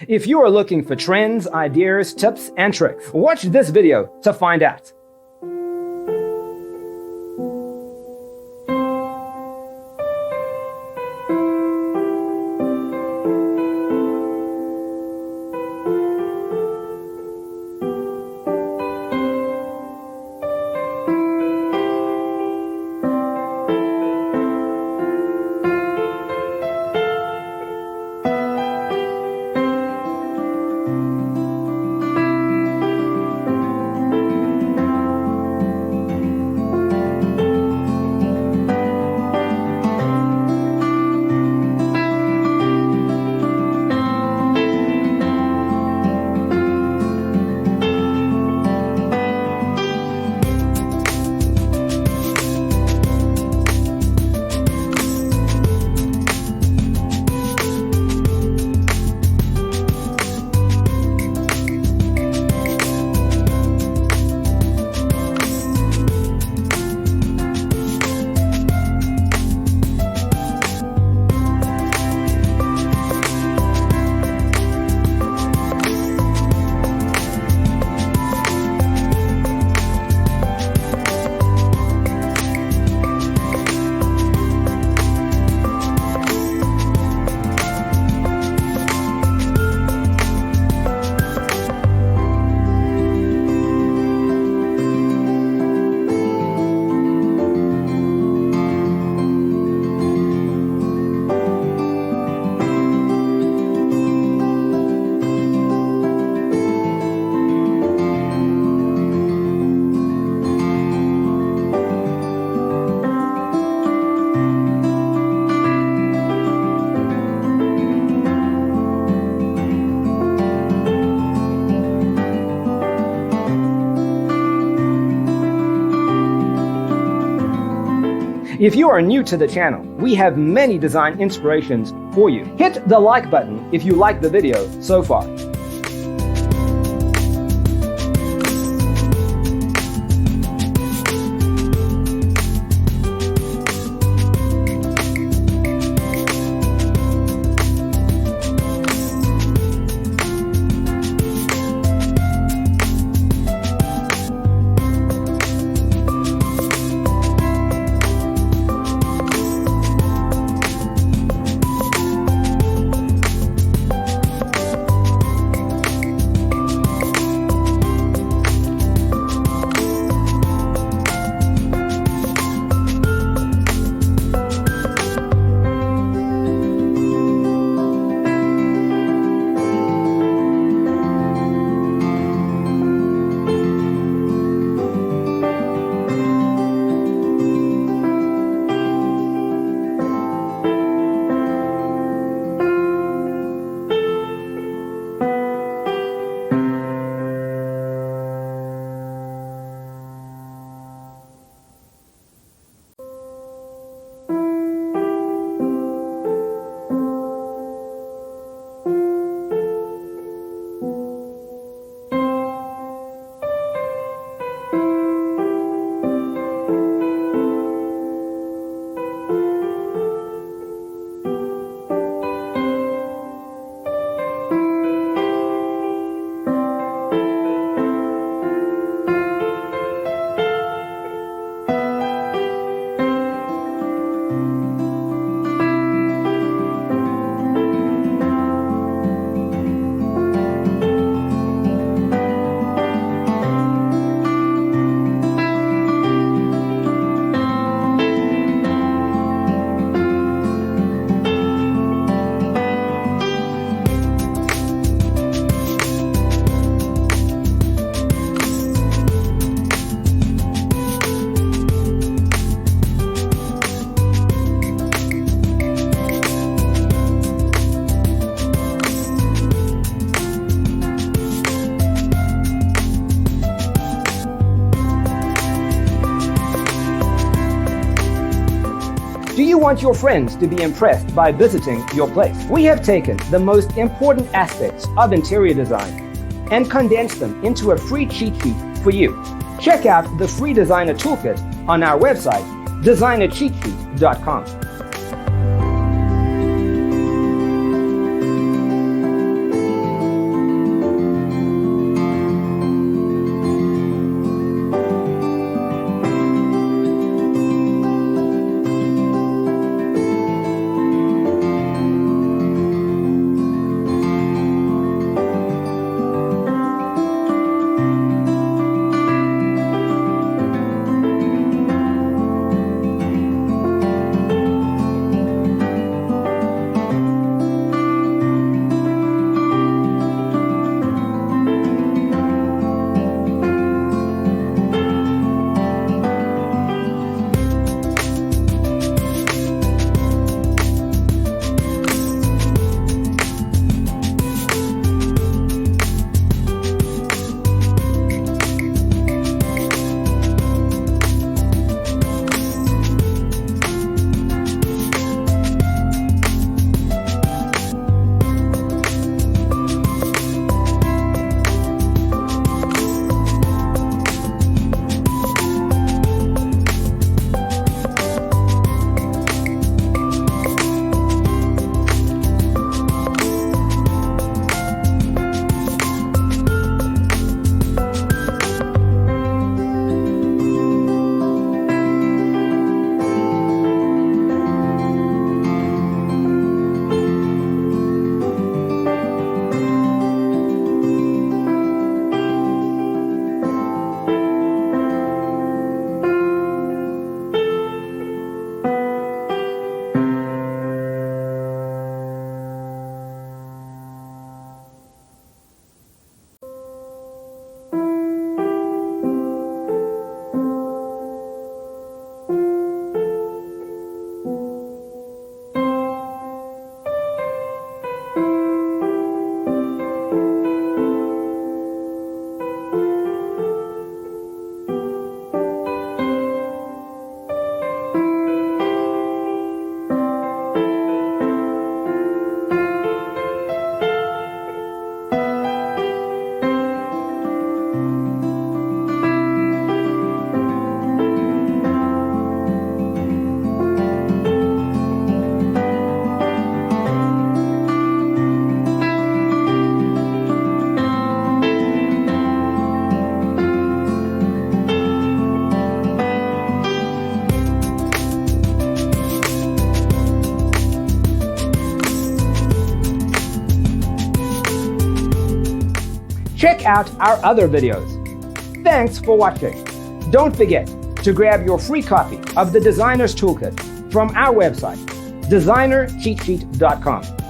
If you are looking for trends, ideas, tips, and tricks, watch this video to find out. If you are new to the channel, we have many design inspirations for you. Hit the like button if you like the video so far. Do you want your friends to be impressed by visiting your place? We have taken the most important aspects of interior design and condensed them into a free cheat sheet for you. Check out the free designer toolkit on our website, designercheatsheet.com. check out our other videos. Thanks for watching. Don't forget to grab your free copy of the Designer's Toolkit from our website, designercheatsheet.com.